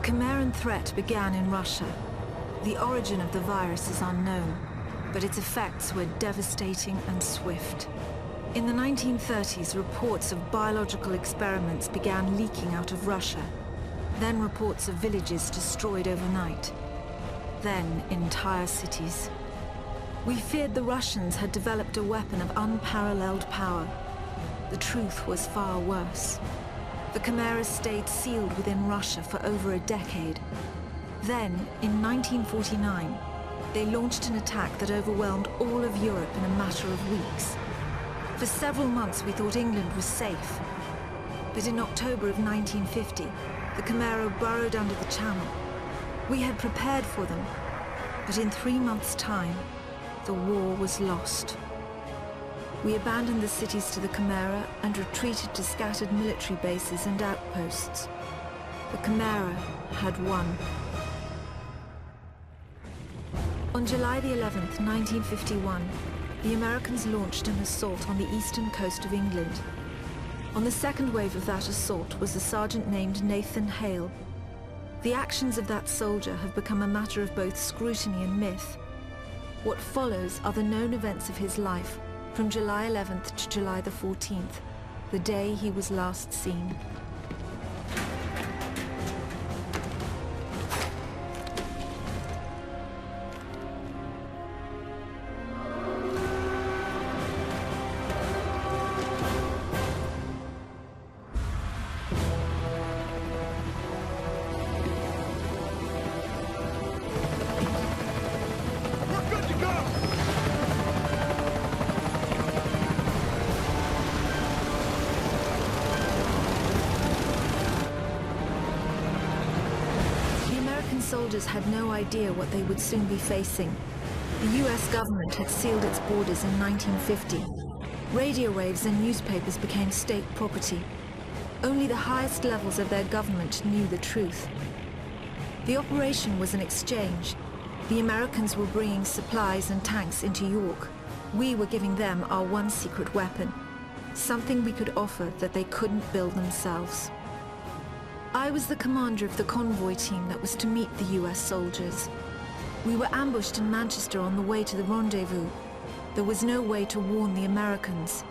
The Chimeran threat began in Russia. The origin of the virus is unknown, but its effects were devastating and swift. In the 1930s, reports of biological experiments began leaking out of Russia. Then reports of villages destroyed overnight. Then entire cities. We feared the Russians had developed a weapon of unparalleled power. The truth was far worse. The Chimeras stayed sealed within Russia for over a decade. Then, in 1949, they launched an attack that overwhelmed all of Europe in a matter of weeks. For several months we thought England was safe. But in October of 1950, the Chimera burrowed under the Channel. We had prepared for them, but in 3 months' time, the war was lost. We abandoned the cities to the Chimera and retreated to scattered military bases and outposts. The Chimera had won. On July the 11th, 1951, the Americans launched an assault on the eastern coast of England. On the second wave of that assault was a sergeant named Nathan Hale. The actions of that soldier have become a matter of both scrutiny and myth. What follows are the known events of his life from July 11th to July the 14th, the day he was last seen. Soldiers had no idea what they would soon be facing. The US government had sealed its borders in 1950. Radio waves and newspapers became state property. Only the highest levels of their government knew the truth. The operation was an exchange. The Americans were bringing supplies and tanks into York. We were giving them our one secret weapon, something we could offer that they couldn't build themselves. I was the commander of the convoy team that was to meet the US soldiers. We were ambushed in Manchester on the way to the rendezvous. There was no way to warn the Americans.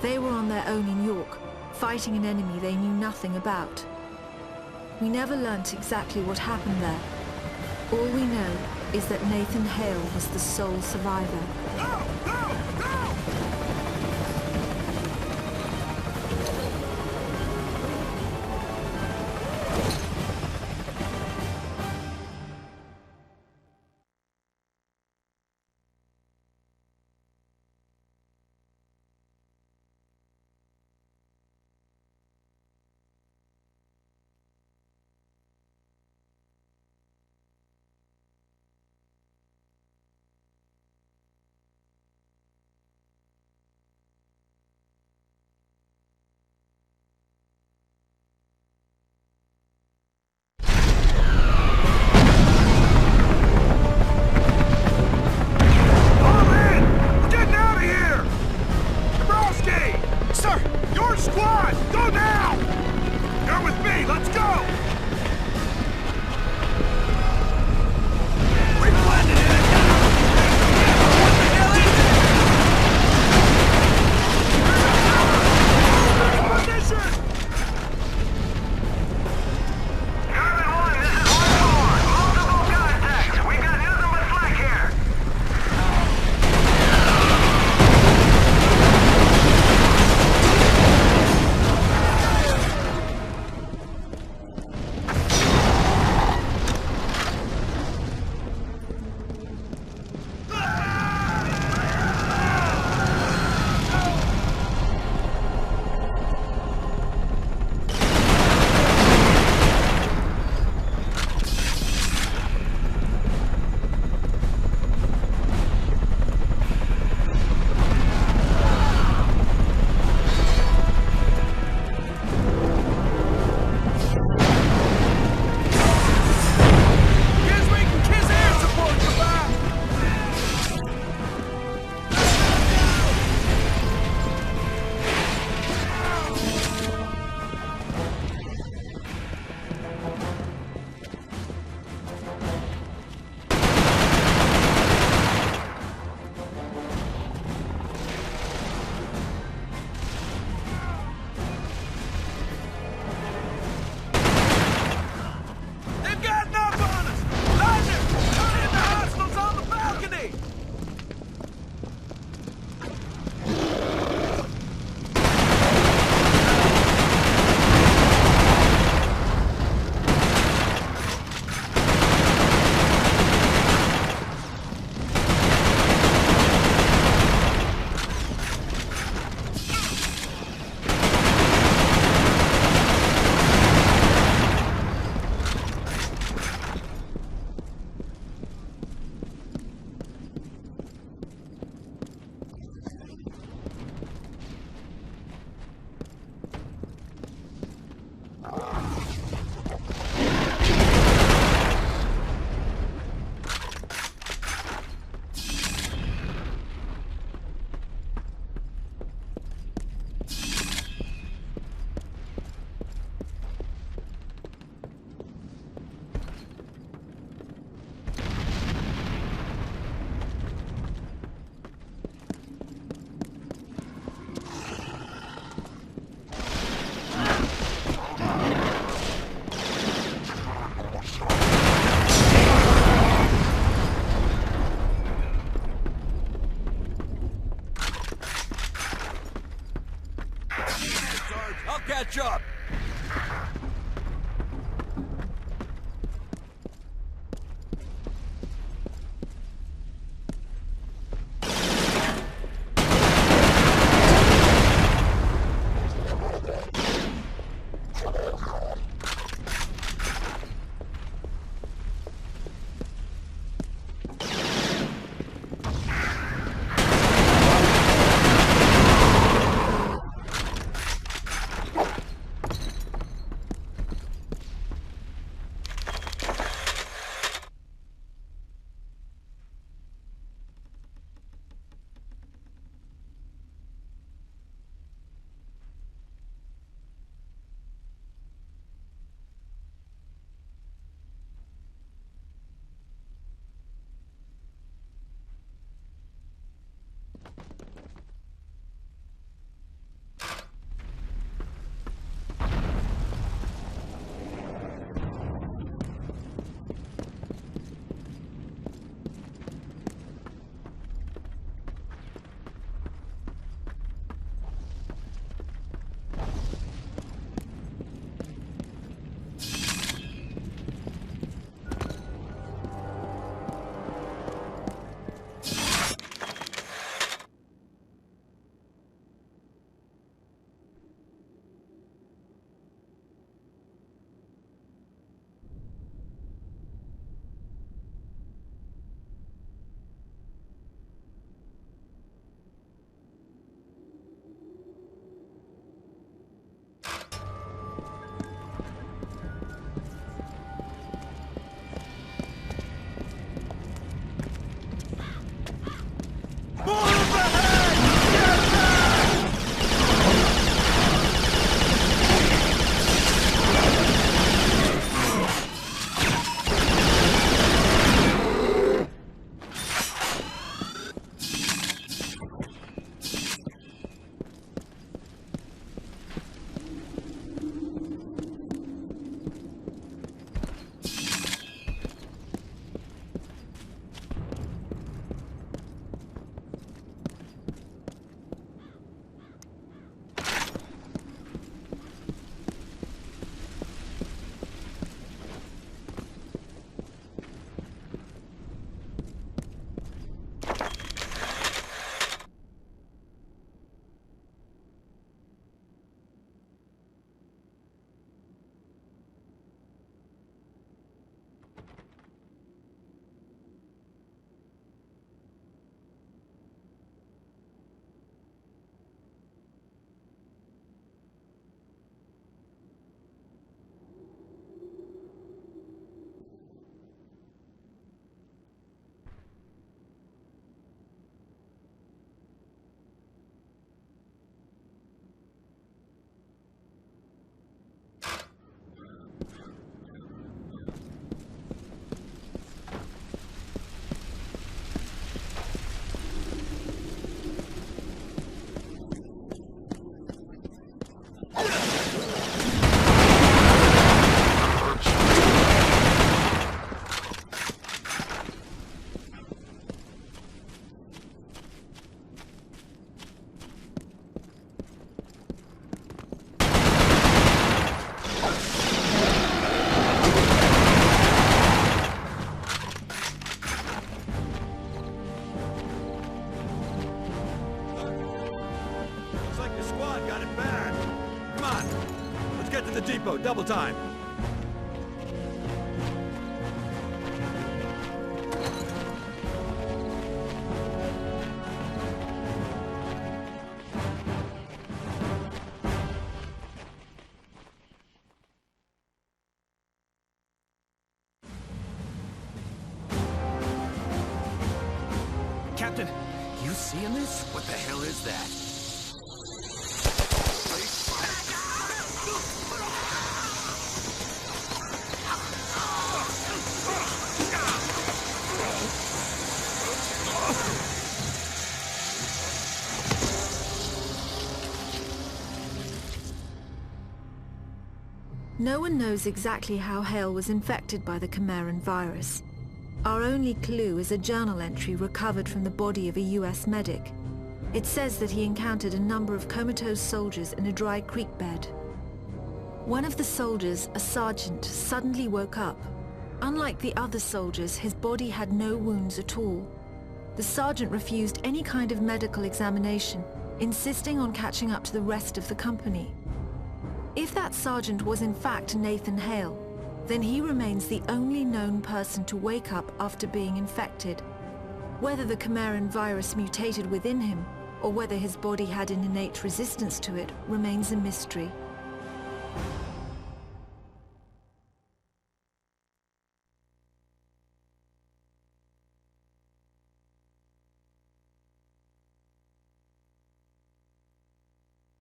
They were on their own in York, fighting an enemy they knew nothing about. We never learnt exactly what happened there. All we know is that Nathan Hale was the sole survivor. Go! Go! Go! birds! I'll catch up! Double time. Captain, you seeing this? What the hell is that? No one knows exactly how Hale was infected by the Chimeran virus. Our only clue is a journal entry recovered from the body of a US medic. It says that he encountered a number of comatose soldiers in a dry creek bed. One of the soldiers, a sergeant, suddenly woke up. Unlike the other soldiers, his body had no wounds at all. The sergeant refused any kind of medical examination, insisting on catching up to the rest of the company. If that sergeant was in fact Nathan Hale, then he remains the only known person to wake up after being infected. Whether the Chimeran virus mutated within him, or whether his body had an innate resistance to it, remains a mystery.